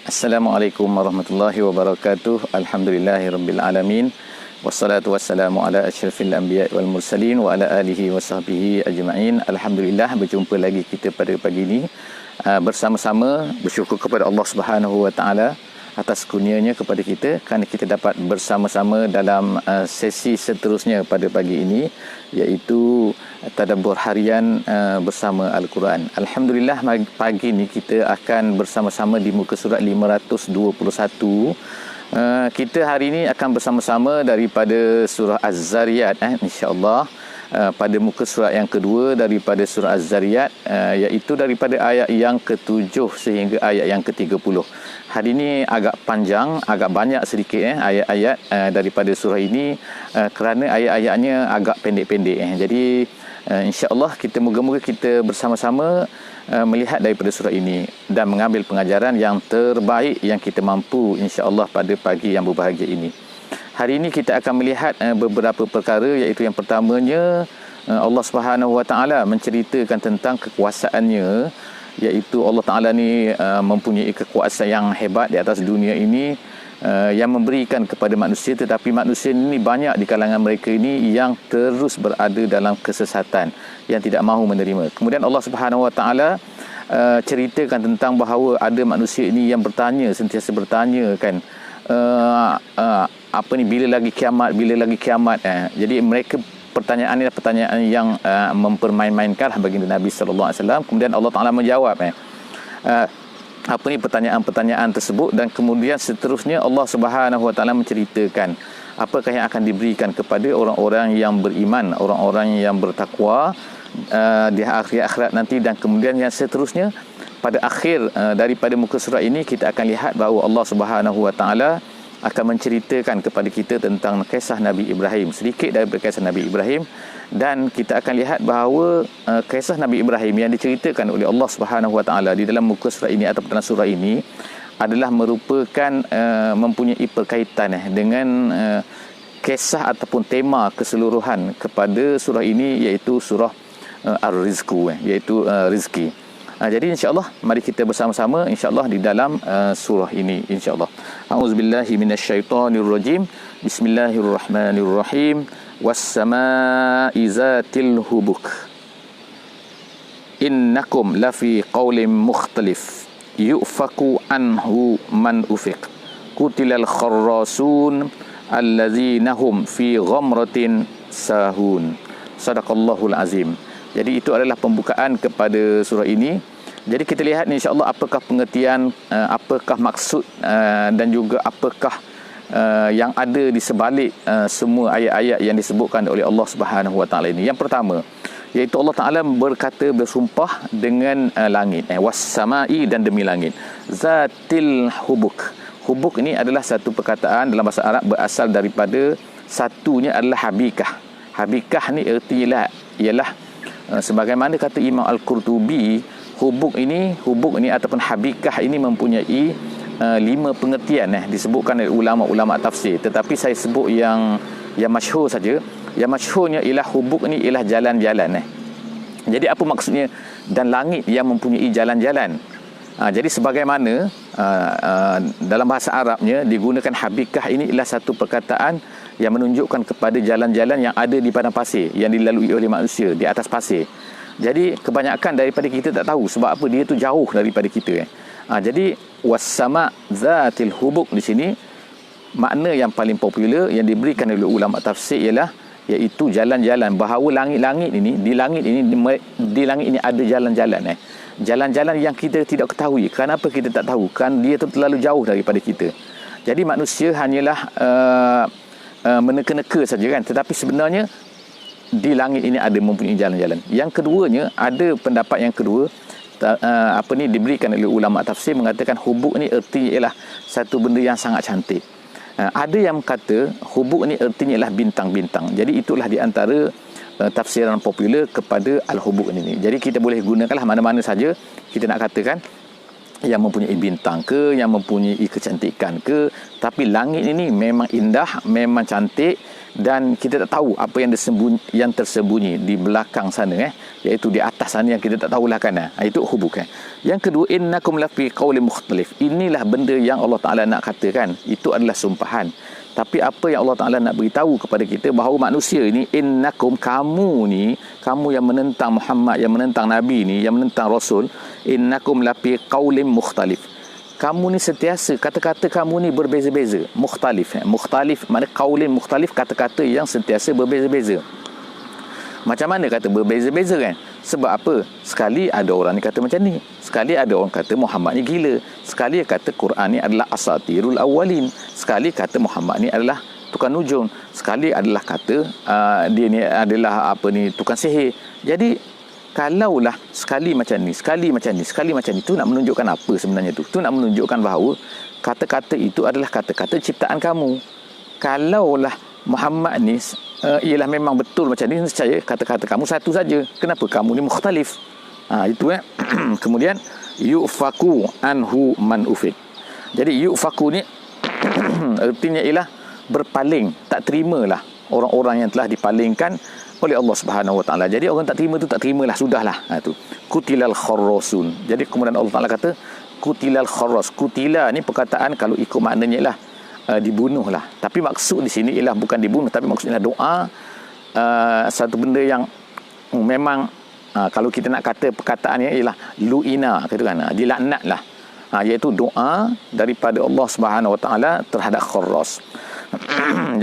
Assalamualaikum warahmatullahi wabarakatuh. Alhamdulillahirabbil alamin. Wassalatu wassalamu ala asyrafil anbiya wal mursalin wa ala alihi wa sahbihi ajma'in. Alhamdulillah, berjumpa lagi kita pada pagi ini bersama-sama bersyukur kepada Allah Subhanahu wa taala atas kurnianya kepada kita kerana kita dapat bersama-sama dalam sesi seterusnya pada pagi ini, iaitu tadabbur harian bersama Al-Quran. Alhamdulillah, pagi ini kita akan bersama-sama di muka surat 521. Kita hari ini akan bersama-sama daripada surah Az-Zariyat, insya-Allah, pada muka surat yang kedua daripada surah Az-Zariyat, iaitu daripada ayat yang ke-7 sehingga ayat yang ke-30. Hari ini agak panjang, agak banyak sedikit ayat-ayat daripada surah ini, kerana ayat-ayatnya agak pendek-pendek. Jadi insya-Allah kita moga-moga kita bersama-sama melihat daripada surah ini dan mengambil pengajaran yang terbaik yang kita mampu, insya-Allah, pada pagi yang berbahagia ini. Hari ini kita akan melihat beberapa perkara, iaitu yang pertamanya Allah Subhanahu wa taala menceritakan tentang kekuasaannya, iaitu Allah Taala ni mempunyai kekuasaan yang hebat di atas dunia ini, yang memberikan kepada manusia, tetapi manusia ini banyak di kalangan mereka ini yang terus berada dalam kesesatan, yang tidak mahu menerima. Kemudian Allah Subhanahu wa taala ceritakan tentang bahawa ada manusia ini yang sentiasa bertanya kan, bila lagi kiamat. Jadi mereka pertanyaan ini adalah pertanyaan yang mempermain-mainkan baginda Nabi sallallahu alaihi wasallam. Kemudian Allah Taala menjawab pertanyaan-pertanyaan tersebut, dan kemudian seterusnya Allah Subhanahu wa taala menceritakan apakah yang akan diberikan kepada orang-orang yang beriman, orang-orang yang bertakwa di akhirat nanti. Dan kemudian yang seterusnya pada akhir daripada muka surat ini kita akan lihat bahawa Allah Subhanahu wa taala akan menceritakan kepada kita tentang kisah Nabi Ibrahim, sedikit daripada kisah Nabi Ibrahim. Dan kita akan lihat bahawa kisah Nabi Ibrahim yang diceritakan oleh Allah Subhanahu wa taala di dalam muka surat ini atau dalam surah ini adalah merupakan mempunyai perkaitan dengan kisah ataupun tema keseluruhan kepada surah ini, iaitu surah Ar-Rizqu, iaitu rezeki. Jadi insya-Allah mari kita bersama-sama insya-Allah di dalam surah ini insya-Allah. A'udzubillahi minasyaitonirrajim. Bismillahirrahmanirrahim. Was-samaa'i zatil hubuk. Innakum lafi qaulin mukhtalif. Yu'faku anhu man ufiq. Qutilal kharrasun allazina hum fi ghamratin sahun. Sadaqallahul azim. Jadi itu adalah pembukaan kepada surah ini. Jadi kita lihat insya-Allah apakah pengertian, apakah maksud dan juga apakah yang ada di sebalik semua ayat-ayat yang disebutkan oleh Allah Subhanahu wa taala ini. Yang pertama, iaitu Allah Taala bersumpah dengan langit, was-samai, dan demi langit. Zatil hubuk. Hubuk ini adalah satu perkataan dalam bahasa Arab, berasal daripada satunya adalah habikah. Habikah ni ertinya ialah sebagaimana kata Imam Al-Qurtubi, hubuk ini ataupun habikah ini mempunyai 5 pengertian disebutkan oleh ulama-ulama tafsir, tetapi saya sebut yang masyhur saja. Yang masyhurnya ialah hubuk ini ialah jalan-jalan. Jadi apa maksudnya? Dan langit yang mempunyai jalan-jalan. Jadi sebagaimana dalam bahasa Arabnya digunakan habikah ini ialah satu perkataan yang menunjukkan kepada jalan-jalan yang ada di padang pasir, yang dilalui oleh manusia di atas pasir. Jadi kebanyakan daripada kita tak tahu sebab apa dia tu jauh daripada kita. Jadi was-sama' zatil hubuk di sini, makna yang paling popular yang diberikan oleh ulama tafsir ialah iaitu jalan-jalan, bahawa langit-langit ini, di langit ini ada jalan-jalan. Jalan-jalan yang kita tidak ketahui. Kenapa kita tak tahu? Kan dia tu terlalu jauh daripada kita. Jadi manusia hanyalah meneka-neka saja kan, tetapi sebenarnya di langit ini ada mempunyai jalan-jalan. Yang keduanya, ada pendapat yang kedua diberikan oleh ulama tafsir, mengatakan hubuk ni ertinya ialah satu benda yang sangat cantik. Ada yang kata hubuk ni ertinya ialah bintang-bintang. Jadi itulah di antara tafsiran popular kepada al-hubuk ini. Jadi kita boleh gunakanlah mana-mana saja kita nak katakan. yang mempunyai bintang ke, yang mempunyai kecantikan ke, tapi langit ini memang indah, memang cantik, dan kita tak tahu apa yang tersembunyi di belakang sana, iaitu di atas sana yang kita tak tahulah kan. Itu hubuk. Yang kedua, innakum lafi qaulin mukhtalif. Inilah benda yang Allah Taala nak katakan, itu adalah sumpahan. Tapi apa yang Allah Ta'ala nak beritahu kepada kita, bahawa manusia ini, innakum, kamu ni, kamu yang menentang Muhammad, yang menentang Nabi ni, yang menentang Rasul, innakum lafi qaulin mukhtalif. Kamu ni sentiasa, kata-kata kamu ni berbeza-beza. Mukhtalif. Mukhtalif makna qaulin mukhtalif, kata-kata yang sentiasa berbeza-beza. Macam mana kata berbeza-beza kan? Sebab apa? Sekali ada orang ni kata macam ni, sekali ada orang kata Muhammad ni gila, sekali kata Quran ni adalah asatirul awwalin, sekali kata Muhammad ni adalah tukang nujum, sekali adalah kata dia ni adalah tukang sihir. Jadi kalaulah sekali macam ni, sekali macam ni, sekali macam ni, tu nak menunjukkan apa sebenarnya tu? Tu nak menunjukkan bahawa kata-kata itu adalah kata-kata ciptaan kamu. Kalaulah Muhammad ni ialah memang betul macam ni, nescaya kata-kata kamu satu saja. Kenapa kamu ni mukhtalif? Itu Kemudian yufaku anhu man ufik. Jadi yufaku ni artinya ialah berpaling, tak terimalah orang-orang yang telah dipalingkan oleh Allah Subhanahu Wa Taala. Jadi orang tak terima tu tak terimalah, sudahlah. Tu kutilal kharrasun. Jadi kemudian Allah Taala kata kutilal kharras. Kutila ni perkataan kalau ikut maknanya ialah dibunuhlah. Tapi maksud di sini ialah bukan dibunuh, tapi maksudnya doa, satu benda yang memang kalau kita nak kata perkataannya ialah lu'ina, kata kan, dilaknatlah, iaitu doa daripada Allah Subhanahu Wa Taala terhadap kharras.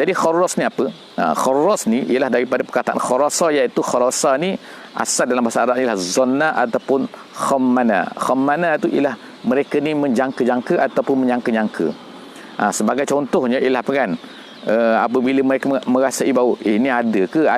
Jadi kharras ni apa? Kharras ni ialah daripada perkataan kharasa, iaitu kharasa ni asal dalam bahasa Arab ialah zanna ataupun khammana. Khammana tu ialah mereka ni menjangka-jangka ataupun menyangka-nyangka. Sebagai contohnya ialah apa kan, apabila mereka merasai bahawa ini ada ke,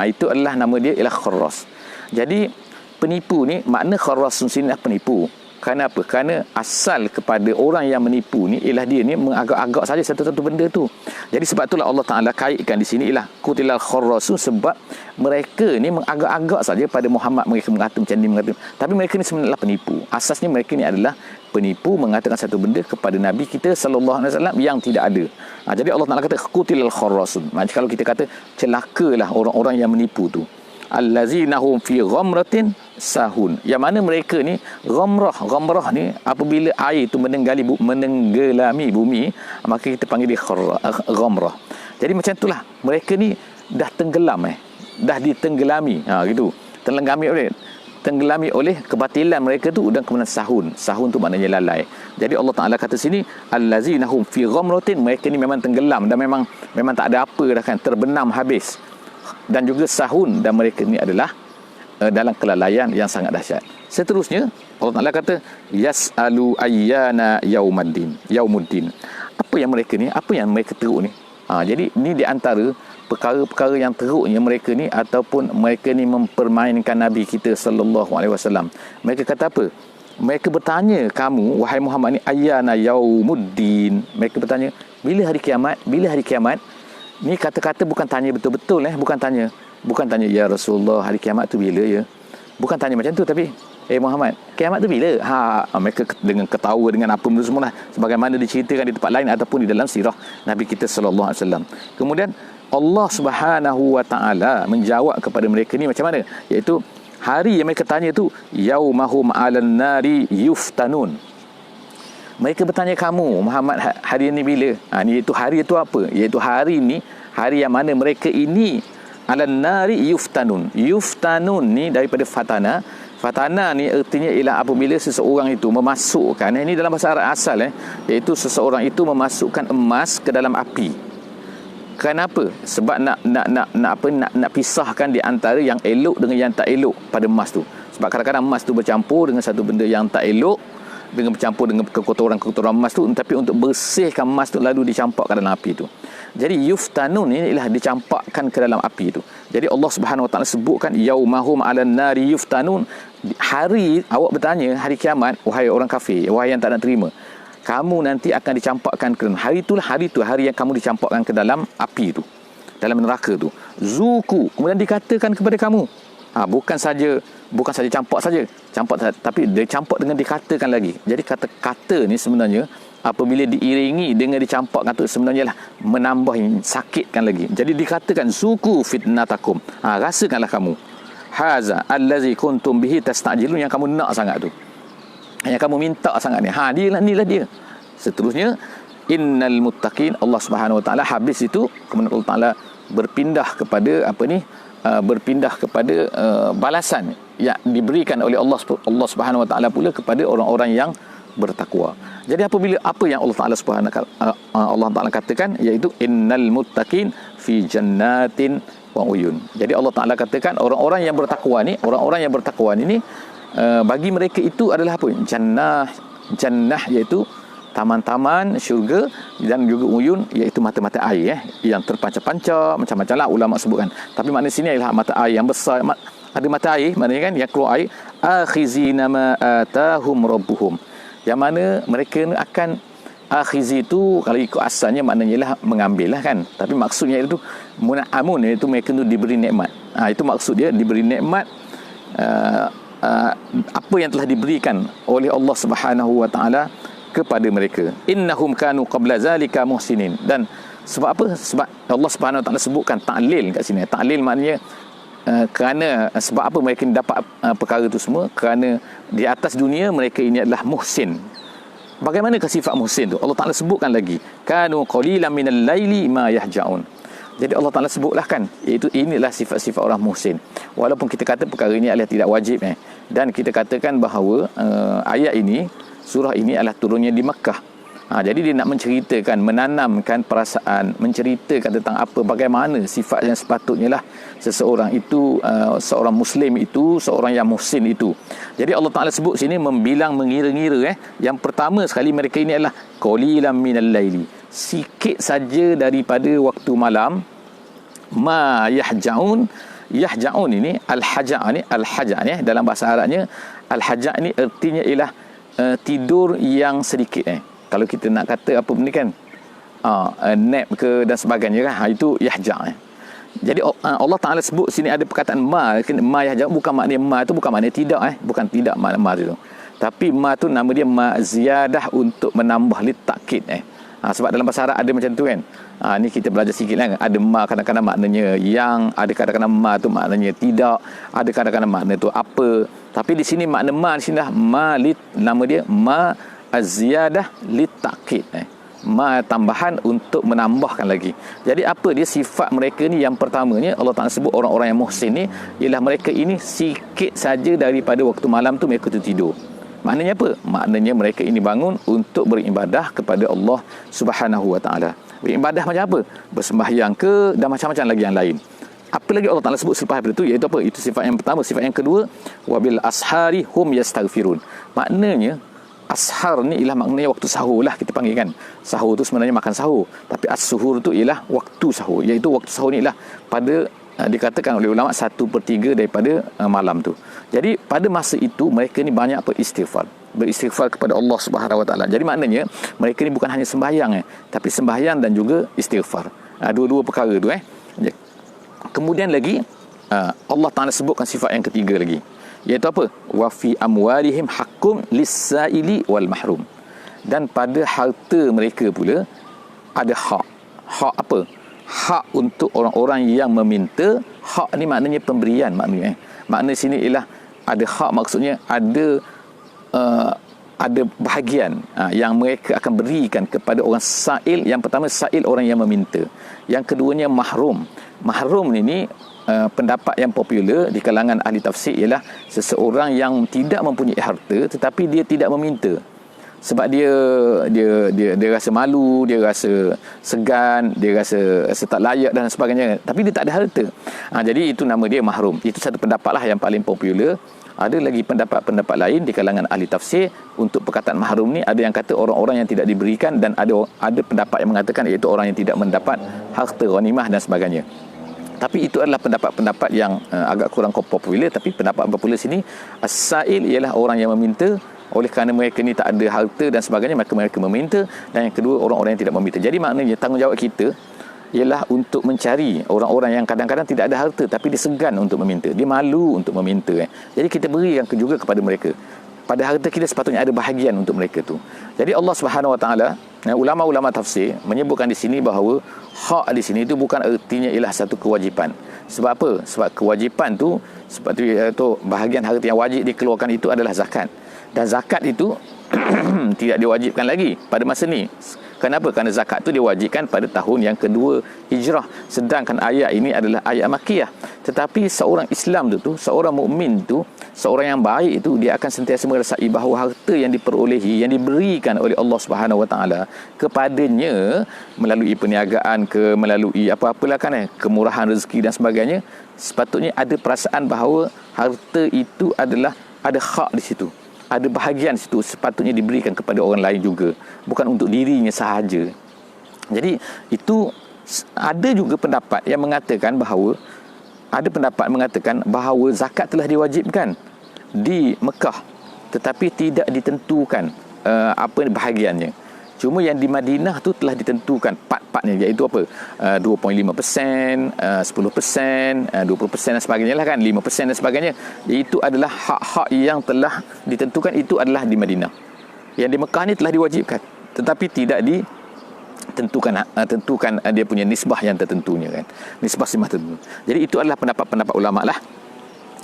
itu adalah nama dia ialah kharras. Jadi penipu ni, makna kharrasun sini adalah penipu. Kerana apa? Kerana asal kepada orang yang menipu ni ialah dia ni mengagak-agak saja satu-satu benda tu. Jadi sebab itulah Allah Taala kaitkan di sini ialah kutilal kharrasun, sebab mereka ni mengagak-agak saja pada Muhammad, mereka mengatakan macam ni, tapi mereka ni sebenarnya penipu. Asasnya mereka ni adalah penipu, mengatakan satu benda kepada Nabi kita sallallahu alaihi wasallam yang tidak ada. Jadi Allah Taala kata kutilal kharrasun. Macam kalau kita kata celakalah orang-orang yang menipu tu. Allazinahum fi ghamratin sahun. Yang mana mereka ni ghamrah ni apabila air tu menenggelami bumi, maka kita panggil dia ghamrah. Jadi macam itulah mereka ni dah tenggelam, dah ditenggelami, gitu. Tenggelami oleh kebatilan mereka tu, dan kemudian sahun tu maknanya lalai. Jadi Allah Taala kata sini allazinahum fi ghamratin, mereka ni memang tenggelam dan memang tak ada apa dah kan, terbenam habis. Dan juga sahun, dan mereka ni adalah dalam kelalaian yang sangat dahsyat. Seterusnya Allah Taala kata yasalu ayyana yaumuddin. Apa yang mereka teruk ni? Jadi ni di antara perkara-perkara yang teruknya mereka ni, ataupun mereka ni mempermainkan Nabi kita sallallahu alaihi wasallam. Mereka kata apa? Mereka bertanya kamu, wahai Muhammad ni, ayyana yaumuddin. Mereka bertanya, bila hari kiamat? Bila hari kiamat? Ni kata-kata bukan tanya betul-betul, bukan tanya ya Rasulullah, hari kiamat tu bila ya? Bukan tanya macam tu, tapi Muhammad, kiamat tu bila? Mereka dengan ketawa dengan apa benda semua, sebagaimana diceritakan di tempat lain ataupun di dalam sirah Nabi kita sallallahu alaihi wasallam. Kemudian Allah Subhanahu Wa Taala menjawab kepada mereka ni macam mana? Iaitu hari yang mereka tanya tu, yaumahum 'alan nari yuftanun. Mereka bertanya kamu Muhammad, hari ini bila? Iaitu hari itu apa? Iaitu hari ni, hari yang mana mereka ini 'alan nari yuftanun. Yuftanun ni daripada fatana. Fatana ni artinya ialah apabila seseorang itu memasukkan, ini dalam bahasa Arab asal, iaitu seseorang itu memasukkan emas ke dalam api. Kenapa? Sebab nak pisahkan di antara yang elok dengan yang tak elok pada emas tu. Sebab kadang-kadang emas tu bercampur dengan satu benda yang tak elok, dengan bercampur dengan kekotoran-kekotoran emas tu, tapi untuk bersihkan emas tu lalu dicampakkan dalam api tu. Jadi yuftanun ini ialah dicampakkan ke dalam api tu. Jadi Allah Subhanahu Wa Taala sebutkan yaumahum 'alan nari yuftanun. Hari awak bertanya hari kiamat, wahai orang kafir, wahai yang tak nak terima, kamu nanti akan dicampakkan ke dalam hari tu, hari yang kamu dicampakkan ke dalam api tu, dalam neraka tu. Zuku, kemudian dikatakan kepada kamu, Bukan saja campak saja, tapi dia campak dengan dikatakan lagi. Jadi kata-kata ni sebenarnya apabila diiringi dengan dicampak kata sebenarnya lah menambah sakitkan lagi. Jadi dikatakan suku fitnatakum. Rasakanlah kamu. Haza allazi kuntum bihi tastajilun, yang kamu nak sangat tu. Yang kamu minta sangat ni. Inilah dia. Seterusnya innal muttaqin, Allah Subhanahu Wa Taala habis itu kemudian Allah Taala berpindah kepada balasan yang diberikan oleh Allah Subhanahu Wa Taala pula kepada orang-orang yang bertakwa. Jadi apabila apa yang Allah Taala katakan, iaitu innal muttaqin fi jannatin wa uyun. Jadi Allah Taala katakan orang-orang yang bertakwa ni bagi mereka itu adalah apa? Jannah iaitu taman-taman syurga, dan juga uyun iaitu mata-mata air yang terpancar-pancar macam-macam lah ulama sebutkan. Tapi makna sini adalah mata air yang besar. Ada mata air maknanya kan yang keluar air, akhizina ma atahum rabbuhum, yang mana mereka akan akhizi itu kalau ikut asalnya maknanya lah mengambil lah kan, tapi maksudnya itu munaamun, iaitu mereka itu diberi nikmat. Itu maksud dia, diberi nikmat apa yang telah diberikan oleh Allah Subhanahu Wa Taala kepada mereka. Innahum kanu qabla zalika muhsinin. Dan sebab apa? Sebab Allah Subhanahu Wa Taala sebutkan ta'lil kat sini. Ta'lil maknanya kerana sebab apa mereka dapat perkara itu semua? Kerana di atas dunia mereka ini adalah muhsin. Bagaimanakah sifat muhsin tu? Allah Taala sebutkan lagi. Kanu qalilan minal laili ma yahja'un. Jadi Allah Taala sebutlah kan, iaitu inilah sifat-sifat orang muhsin. Walaupun kita kata perkara ini adalah tidak wajib dan kita katakan bahawa ayat ini, surah ini adalah turunnya di Mekah. Jadi dia nak menceritakan, menanamkan perasaan, menceritakan tentang apa, bagaimana sifat yang sepatutnya lah seseorang itu, seorang Muslim itu, seorang yang muhsin itu. Jadi Allah Ta'ala sebut sini membilang, mengira-ngira. Yang pertama sekali mereka ini adalah qalilan minal laili, sikit saja daripada waktu malam. Ma yahja'un, yahja'un ini al-haja' ni dalam bahasa Arabnya, al-haja' ni artinya ialah tidur yang sedikit. Kalau kita nak kata apa benda kan, nap ke dan sebagainya kan, itu yahja'. Jadi Allah Ta'ala sebut sini ada perkataan ma yahja', bukan maknanya ma tu bukan maknanya tidak, bukan tidak makna ma tu, tapi ma tu nama dia ma ziyadah, untuk menambah litakid. Sebab dalam bahasa Arab ada macam tu kan. Ni kita belajar sikit lah. Ada ma kadang-kadang maknanya yang, ada kadang-kadang ma tu maknanya tidak, ada kadang-kadang makna tu apa. Tapi di sini makna ma di sini dah ma lit, nama dia ma az-ziyadah litakid. Ma tambahan untuk menambahkan lagi. Jadi apa dia sifat mereka ni? Yang pertamanya Allah Ta'ala sebut orang-orang yang muhsin ni ialah mereka ini sikit saja daripada waktu malam tu mereka tu tidur. Maknanya apa? Maknanya mereka ini bangun untuk beribadah kepada Allah Subhanahu Wa Ta'ala. Beribadah macam apa? Bersembahyang ke, dan macam-macam lagi yang lain. Apa lagi Allah Ta'ala sebut selepas daripada itu? Iaitu apa? Itu sifat yang pertama. Sifat yang kedua, wabil ashari hum yastaghfirun. Maknanya ashar ni ialah maknanya waktu sahur lah kita panggil kan. Sahur tu sebenarnya makan sahur, tapi as-suhur tu ialah waktu sahur. Iaitu waktu sahur ni ialah pada dikatakan oleh ulama 1/3 daripada malam tu. Jadi pada masa itu mereka ni banyak beristighfar kepada Allah Subhanahu Wa Taala. Jadi maknanya mereka ni bukan hanya sembahyang tapi sembahyang dan juga istighfar. Dua-dua perkara tu Kemudian lagi Allah Ta'ala sebutkan sifat yang ketiga lagi, iaitu apa? Wa fi amwalihim haqqun lis-sa'ili wal mahrum. Dan pada harta mereka pula ada hak. Hak apa? Hak untuk orang-orang yang meminta. Hak ni maknanya pemberian maknanya. Makna sini ialah ada hak, maksudnya ada bahagian yang mereka akan berikan kepada orang sa'il. Yang pertama sa'il, orang yang meminta. Yang keduanya mahrum. Mahrum ini pendapat yang popular di kalangan ahli tafsir ialah seseorang yang tidak mempunyai harta tetapi dia tidak meminta. Sebab dia rasa malu, dia rasa segan, dia rasa tak layak dan sebagainya, tapi dia tak ada harta. Jadi itu nama dia mahrum. Itu satu pendapat lah yang paling popular. Ada lagi pendapat-pendapat lain di kalangan ahli tafsir untuk perkataan mahrum ni. Ada yang kata orang-orang yang tidak diberikan, dan ada pendapat yang mengatakan iaitu orang yang tidak mendapat harta ghanimah dan sebagainya. Tapi itu adalah pendapat-pendapat yang agak kurang popular. Tapi pendapat popular sini, as-sa'il ialah orang yang meminta. Oleh kerana mereka ni tak ada harta dan sebagainya, maka mereka meminta. Dan yang kedua, orang-orang yang tidak meminta. Jadi maknanya tanggungjawab kita ialah untuk mencari orang-orang yang kadang-kadang tidak ada harta tapi dia segan untuk meminta, dia malu untuk meminta. Jadi kita berikan juga kepada mereka. Pada harta kita sepatutnya ada bahagian untuk mereka tu. Jadi Allah Subhanahu Wa Taala, ulama-ulama tafsir menyebutkan di sini bahawa hak di sini itu bukan artinya ialah satu kewajipan. Sebab apa? Sebab kewajipan tu seperti itu, bahagian harta yang wajib dikeluarkan itu adalah zakat. Dan zakat itu tidak diwajibkan lagi pada masa ni. Kenapa? Kerana zakat tu diwajibkan pada tahun yang kedua Hijrah. Sedangkan ayat ini adalah ayat Makkiyah. Tetapi seorang Islam tu, seorang mukmin tu, seorang yang baik itu, dia akan sentiasa merasai bahawa harta yang diperolehi, yang diberikan oleh Allah Subhanahu Wa Taala kepadanya melalui perniagaan ke, melalui apa-apalah kan, kemurahan rezeki dan sebagainya, sepatutnya ada perasaan bahawa harta itu adalah ada hak di situ. Ada bahagian situ, sepatutnya diberikan kepada orang lain juga, bukan untuk dirinya sahaja. Jadi itu ada juga pendapat yang mengatakan bahawa zakat telah diwajibkan di Mekah, tetapi tidak ditentukan apa bahagiannya. Cuma yang di Madinah tu telah ditentukan part-partnya, iaitu apa? 2.5%, 10%, 20% dan sebagainya lah kan, 5% dan sebagainya. Itu adalah hak-hak yang telah ditentukan, itu adalah di Madinah. Yang di Mekah ni telah diwajibkan, tetapi tidak tentukan dia punya nisbah yang tertentunya kan. Nisbah tertentu. Jadi itu adalah pendapat-pendapat ulama lah.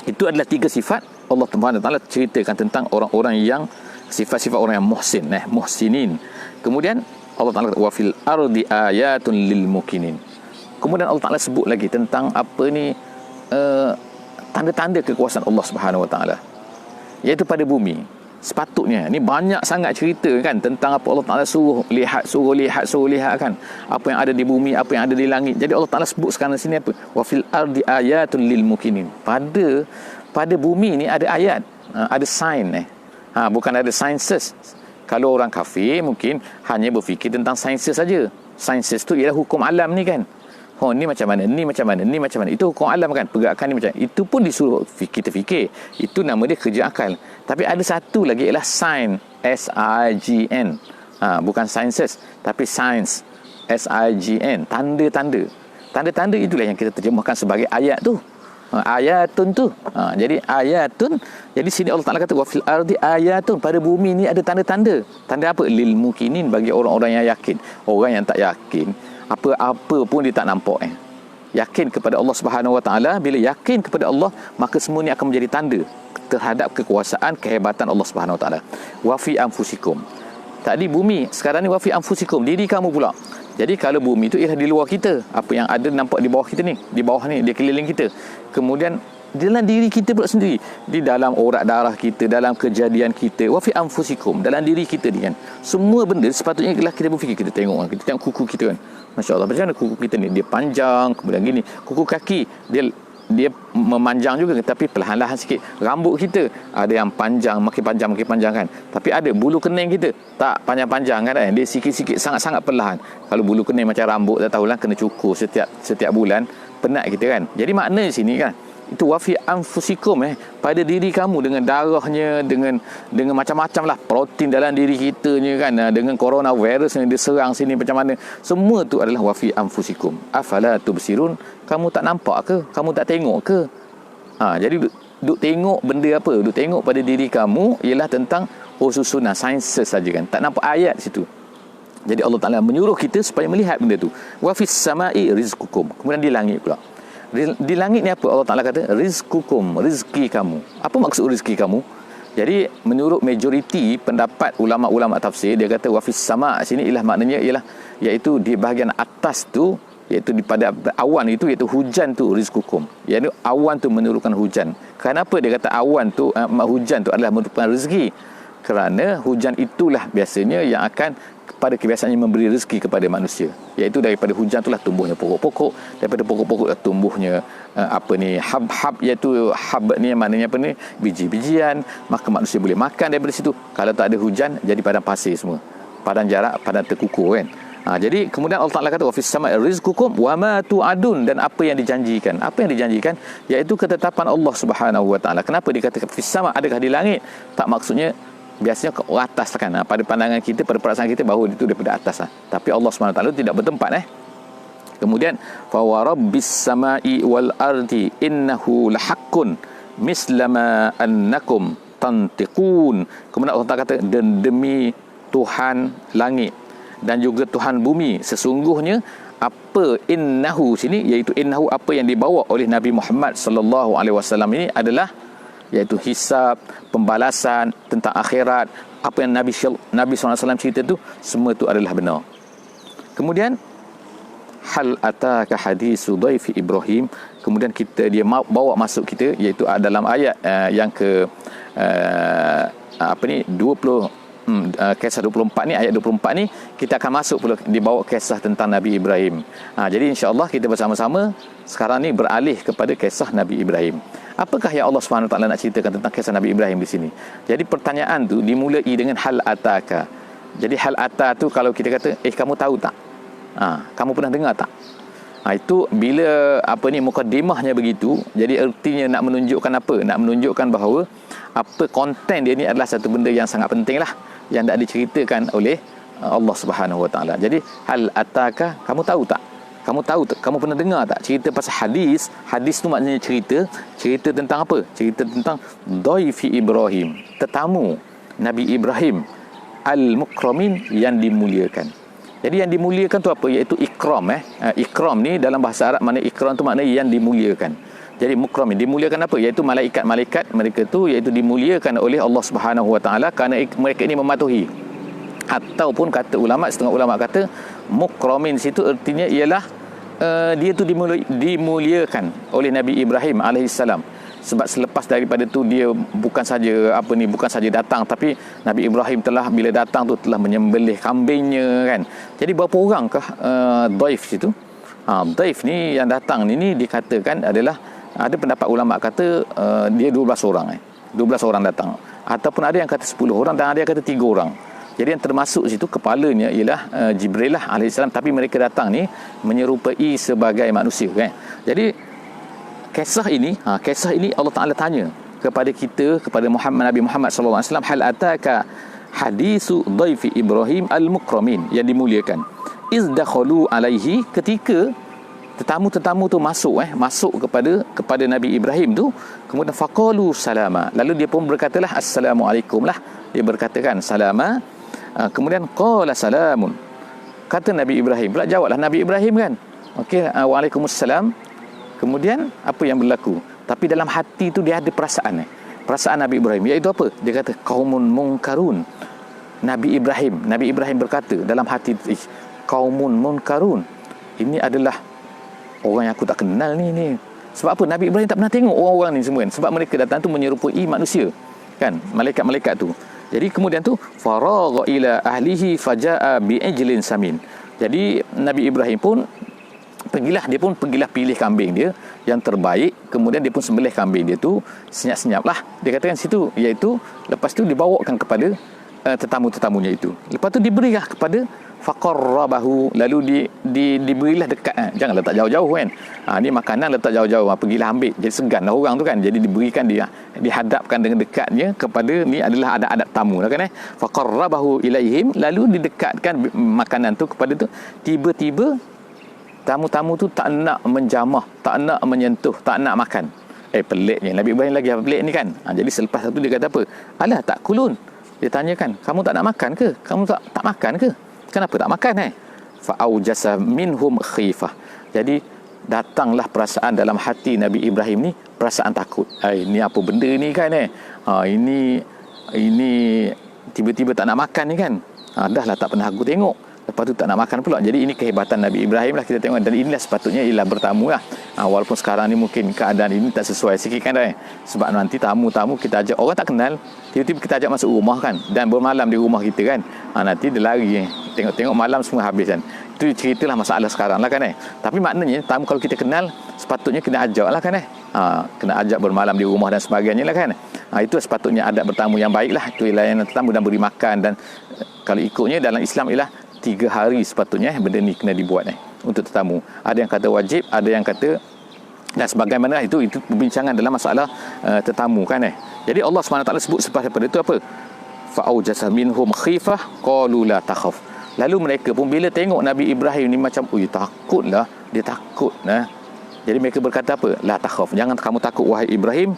Itu adalah 3 sifat Allah Taala ceritakan tentang orang-orang yang sifat-sifat orang yang muhsinin. Kemudian Allah Taala kata wa fil ardi ayatun lil mukinin. Kemudian Allah Taala sebut lagi tentang apa ni tanda-tanda kekuasaan Allah Subhanahu Wa Taala, iaitu pada bumi. Sepatutnya ni banyak sangat cerita kan tentang apa Allah Taala suruh lihat kan, apa yang ada di bumi, apa yang ada di langit. Jadi Allah Taala sebut sekarang sini apa? Wa fil ardi ayatun lil mukinin. Pada bumi ni ada ayat, ada sign bukan ada sciences. Kalau orang kafir mungkin hanya berfikir tentang sciences saja. Sciences tu ialah hukum alam ni kan. Ni macam mana, ni macam mana, ni macam mana. Itu hukum alam kan, pergerakan ni macam mana. Itu pun disuruh kita fikir. Itu nama dia kerja akal. Tapi ada satu lagi ialah sign, S-I-G-N. Bukan sciences, tapi science, S-I-G-N. Tanda-tanda. Tanda-tanda itulah yang kita terjemahkan sebagai ayat tu. Ayatun tu. Jadi ayatun. Jadi sini Allah Taala kata wa fil ardi ayatun, pada bumi ni ada tanda-tanda. Tanda apa? Lil mukinin, bagi orang-orang yang yakin. Orang yang tak yakin, apa-apa pun dia tak nampak. Yakin kepada Allah Subhanahu Wa Taala, bila yakin kepada Allah, maka semua ni akan menjadi tanda terhadap kekuasaan, kehebatan Allah Subhanahu Wa Taala. Wa fi anfusikum. Tadi bumi, sekarang ni wa fi anfusikum, diri kamu pula. Jadi kalau bumi itu ialah di luar kita, apa yang ada nampak di bawah kita ni, di bawah ni, di keliling kita. Kemudian di dalam diri kita pula sendiri, di dalam urat darah kita, dalam kejadian kita, wa fi anfusikum, dalam diri kita ni kan. Semua benda sepatutnya ialah kita berfikir, kita tengok kuku kita kan. Masya-Allah, macam mana kuku kita ni, dia panjang, kemudian gini. Kuku kaki dia memanjang juga, tapi perlahan-lahan sikit. Rambut kita ada yang panjang, makin panjang kan. Tapi ada bulu kening kita tak panjang-panjang kan, dia sikit-sikit, sangat-sangat perlahan. Kalau bulu kening macam rambut, dah tahulah kena cukur setiap bulan, penat kita kan. Jadi makna di sini kan, itu wa fi anfusikum, pada diri kamu, dengan darahnya, dengan macam-macam lah protein dalam diri kita ni kan, dengan coronavirus yang diserang sini macam mana, semua tu adalah wa fi anfusikum afala tubsirun. Kamu tak nampak ke? Kamu tak tengok ke? Jadi duk tengok benda apa? Duk tengok pada diri kamu ialah tentang susunan sciences saja kan, tak nampak ayat situ. Jadi Allah Taala menyuruh kita supaya melihat benda tu. Wa fis samai rizqukum. Kemudian di langit pula. Di langit ni apa? Allah Ta'ala kata rizqukum, rezeki kamu. Apa maksud rezeki kamu? Jadi menurut majoriti pendapat ulama-ulama tafsir, dia kata wafis sama sini ialah maknanya ialah iaitu di bahagian atas tu, iaitu pada awan itu, iaitu hujan tu rizqukum. Iaitu awan tu menurunkan hujan. Kenapa dia kata awan tu, hujan tu adalah merupakan rezeki? Kerana hujan itulah biasanya yang akan pada kebiasaannya memberi rezeki kepada manusia, iaitu daripada hujan itulah tumbuhnya pokok-pokok, daripada pokok-pokok tumbuhnya hab-hab, iaitu hab ni maknanya apa ni, biji-bijian, maka manusia boleh makan daripada situ. Kalau tak ada hujan, jadi padang pasir semua, padang jarak, padang terkukur kan. Jadi kemudian Allah Ta'ala kata wa fis sama'i rizqukum wa ma tu'adun, dan apa yang dijanjikan. Apa yang dijanjikan iaitu ketetapan Allah Subhanahu Wa Ta'ala. Kenapa dikatakan fis sama', adakah di langit? Tak, maksudnya biasanya ke atas kan, pada pandangan kita, pada perasaan kita bahawa itu daripada atas lah. Tapi Allah SWT tidak bertempat Kemudian fa wa rabbis samai wal ardi innahu lahaqqun mislama annakum tantiqun. Kemudian Allah Ta'ala kata, dan demi Tuhan langit dan juga Tuhan bumi, sesungguhnya apa innahu sini, iaitu innahu apa yang dibawa oleh Nabi Muhammad sallallahu alaihi wasallam ini adalah iaitu hisab, pembalasan tentang akhirat. Apa yang Nabi sallallahu alaihi wasallam cerita tu, semua tu adalah benar. Kemudian hal ataka hadisu dhaifi Ibrahim, kemudian dia bawa masuk kita, iaitu dalam ayat yang ke 20 kisah 24 ni, ayat 24 ni kita akan masuk pula dibawa kisah tentang Nabi Ibrahim. Jadi insya-Allah kita bersama-sama sekarang ni beralih kepada kisah Nabi Ibrahim. Apakah yang Allah SWT nak ceritakan tentang kisah Nabi Ibrahim di sini? Jadi pertanyaan tu dimulai dengan hal ataka. Jadi hal ata tu kalau kita kata, kamu tahu tak? Kamu pernah dengar tak? Itu bila mukaddimahnya begitu, jadi artinya nak menunjukkan apa? Nak menunjukkan bahawa apa konten dia ni adalah satu benda yang sangat penting lah, yang nak diceritakan oleh Allah Subhanahu Wa Taala. Jadi hal ataka, kamu tahu tak? Kamu tahu tak? Kamu pernah dengar tak cerita pasal hadis? Hadis tu maknanya cerita tentang apa? Cerita tentang dhaifi Ibrahim, tetamu Nabi Ibrahim al-mukramin, yang dimuliakan. Jadi yang dimuliakan tu apa? Iaitu ikram. Ikram ni dalam bahasa Arab, makna ikram tu makna yang dimuliakan. Jadi mukramin, dimuliakan apa? Iaitu malaikat-malaikat mereka tu, iaitu dimuliakan oleh Allah Subhanahu Wa Taala kerana mereka ini mematuhi. Ataupun kata ulama, setengah ulama kata mukramin situ artinya ialah dia tu dimuliakan oleh Nabi Ibrahim alaihissalam. Sebab selepas daripada tu dia bukan saja datang, tapi Nabi Ibrahim bila datang tu telah menyembelih kambingnya kan. Jadi berapa orangkah dhaif situ? Dhaif ni yang datang ni dikatakan adalah, ada pendapat ulama kata dia 12 orang 12 orang datang, ataupun ada yang kata 10 orang dan ada yang kata 3 orang. Jadi yang termasuk situ kepalanya ialah Jibril lah alaihissalam, tapi mereka datang ni menyerupai sebagai manusia kan. Jadi kisah ini Allah Ta'ala tanya kepada kita, kepada Nabi Muhammad SAW, hal ataka hadisu dhaifi Ibrahim al-mukramin, yang dimuliakan. Izdakhalu alaihi, ketika tetamu-tetamu tu masuk kepada Nabi Ibrahim tu, kemudian faqalu salama, lalu dia pun berkatalah assalamualaikum lah, dia berkatakan salama. Kemudian qala salamun, kata Nabi Ibrahim pula, jawablah Nabi Ibrahim kan, okey, waalaikumsalam. Kemudian apa yang berlaku? Tapi dalam hati tu dia ada perasaan Nabi Ibrahim, iaitu apa? Dia kata qaumun munkarun. Nabi Ibrahim berkata dalam hati, qaumun munkarun, ini adalah orang yang aku tak kenal ni. Sebab apa? Nabi Ibrahim tak pernah tengok orang-orang ni semua kan? Sebab mereka datang tu menyerupai manusia kan, malaikat-malaikat tu. Jadi kemudian tu faragha ila ahlihi fajaa bi'ijlin samin. Jadi Nabi Ibrahim pun pergilah pilih kambing dia yang terbaik, kemudian dia pun sembelih kambing dia tu senyap-senyap lah, dia katakan situ, iaitu lepas tu dibawakan kepada tetamu-tetamunya itu. Lepas tu diberilah kepada faqarrabahu, lalu diberilah dekat, jangan letak jauh-jauh kan. Ni makanan letak jauh-jauh, pergilah ambil, jadi segan lah orang tu kan. Jadi diberikan dihadapkan dengan dekatnya kepada, ni adalah adab-adab tamu lah kan. Faqarrabahu ilaihim, lalu didekatkan makanan tu kepada tu. Tiba-tiba tamu-tamu tu tak nak menjamah, tak nak menyentuh, tak nak makan. Peliknya Nabi Ibrahim lagi pelik ni kan. Jadi selepas tu dia kata apa? Alah tak kulun. Dia tanyakan, kamu tak nak makan ke? Kamu tak makan ke? Kenapa tak makan Fa'aujasa minhum khifah. Jadi datanglah perasaan dalam hati Nabi Ibrahim ni, perasaan takut. Ini apa benda ni kan ini tiba-tiba tak nak makan ni kan. Dah lah tak pernah aku tengok. Lepas tu tak nak makan pula. Jadi ini kehebatan Nabi Ibrahim lah kita tengok. Dan inilah sepatutnya ialah bertamu lah. Walaupun sekarang ni mungkin keadaan ini tak sesuai sikit kan sebab nanti tamu-tamu kita ajak orang tak kenal, tiba-tiba kita ajak masuk rumah kan, dan bermalam di rumah kita kan. Nanti dia lari tengok-tengok malam semua habis kan. Itu ceritalah masalah sekarang lah kan Tapi maknanya tamu kalau kita kenal, sepatutnya kena ajak lah kan kena ajak bermalam di rumah dan sebagainya lah kan. Itu sepatutnya adab bertamu yang baik lah. Itu layanan tetamu dan beri makan. Dan kalau ikutnya dalam Islam ialah 3 hari sepatutnya benda ni kena dibuat untuk tetamu. Ada yang kata wajib, ada yang kata dan sebagaimana itu perbincangan dalam masalah tetamu kan Jadi Allah SWT sebut selepas daripada itu apa? Fa'aujasa minhum khifah qalu la takhaf. Lalu mereka pun bila tengok Nabi Ibrahim ni macam takutlah, Dia takut. Jadi mereka berkata apa? La takhaf, jangan kamu takut wahai Ibrahim.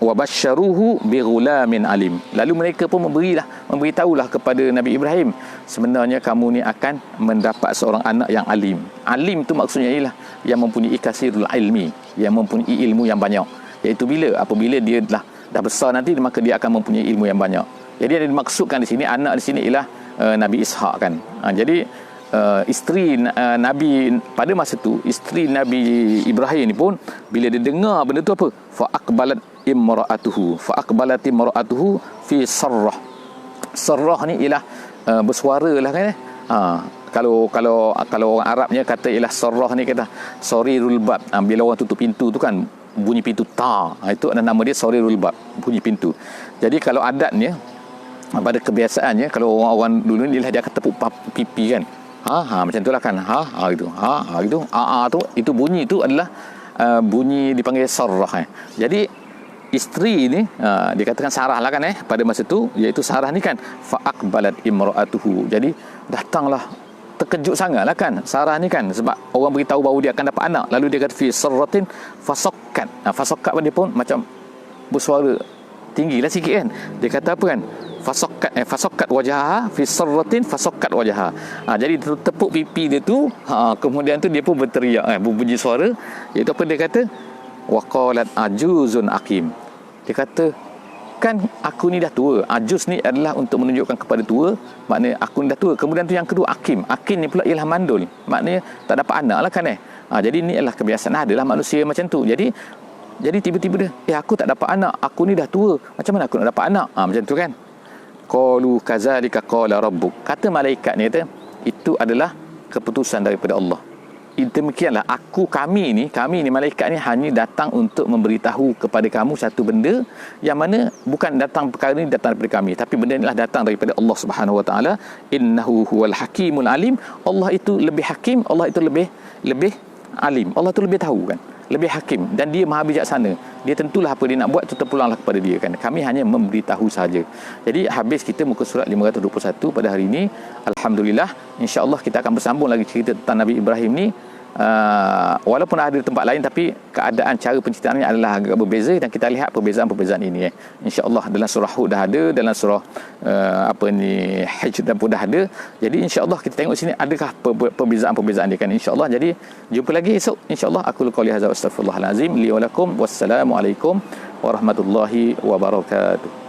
Wabasyaruhu bighulamin alim. Lalu mereka pun memberitahulah kepada Nabi Ibrahim, sebenarnya kamu ni akan mendapat seorang anak yang alim. Alim tu maksudnya ialah yang mempunyai kasirul ilmi, yang mempunyai ilmu yang banyak. Iaitu apabila dia dah besar nanti, maka dia akan mempunyai ilmu yang banyak. Jadi yang dimaksudkan di sini, anak di sini ialah Nabi Ishak kan. Jadi isteri Nabi pada masa tu, isteri Nabi Ibrahim ni pun bila dia dengar benda tu apa, fa aqbalat imra'atuhu fi sarrah ni ialah bersuara lah kan. Kalau orang Arabnya kata ialah sarrah ni, kata sarirul bab. Bila orang tutup pintu tu kan bunyi pintu itu ada nama dia sarirul bab, bunyi pintu. Jadi kalau adatnya, pada kebiasaannya, kalau orang-orang dulu ni dia akan tepuk pipi kan. Macam itulah kan. Gitu. Tu itu bunyi tu adalah bunyi dipanggil sarrah. Jadi isteri ni dikatakan Sarah lah kan pada masa tu, iaitu Sarah ni kan fa aqbalat imra'atuhu. Jadi datanglah, terkejut sangatlah kan Sarah ni kan, sebab orang beritahu bahawa dia akan dapat anak. Lalu dia kata fi sarratin fasakkat. Fasakkat dia pun macam bersuara tinggilah sikit kan. Dia kata apa kan? Fasakkat wajaha fi sarratin fasakkat wajaha. Jadi tepuk pipi dia tu, kemudian tu dia pun berteriak, berbunyi suara, iaitu apa dia kata? Waqalat ajuzun aqim. Dia kata, kan aku ni dah tua. Ajuz ni adalah untuk menunjukkan kepada tua, maknanya aku ni dah tua. Kemudian tu yang kedua aqim. Aqim ni pula ialah mandul, maknanya tak dapat anak lah kan jadi ni adalah kebiasaan, adalah manusia macam tu. Jadi tiba-tiba dia, aku tak dapat anak, aku ni dah tua, macam mana aku nak dapat anak? Macam tu kan. Qalu kadzalika qala rabbuk. Kata malaikat ni, kata itu adalah keputusan daripada Allah. Demikianlah kami ni malaikat ni hanya datang untuk memberitahu kepada kamu satu benda yang mana bukan datang perkara ni datang daripada kami, tapi benda ni adalah datang daripada Allah Subhanahu Wa Taala. Innahu huwal hakimul alim. Allah itu lebih hakim, Allah itu lebih alim. Allah itu lebih tahu kan, lebih hakim, dan dia maha bijaksana. Dia tentulah apa dia nak buat tu terpulanglah kepada dia kan. Kami hanya memberitahu saja. Jadi habis kita muka surat 521 pada hari ini. Alhamdulillah, insya-Allah kita akan bersambung lagi cerita tentang Nabi Ibrahim ni. Walaupun ada tempat lain, tapi keadaan cara penceritaannya adalah agak berbeza, dan kita lihat perbezaan-perbezaan ini insya-Allah dalam surah Hud dah ada, dalam surah Hijr pun dah ada. Jadi insya-Allah kita tengok sini adakah perbezaan-perbezaan dia kan, insya-Allah. Jadi jumpa lagi esok insya-Allah. Aku qouli hadza wa astaghfirullahal azim li wa lakum. Wassalamualaikum warahmatullahi wabarakatuh.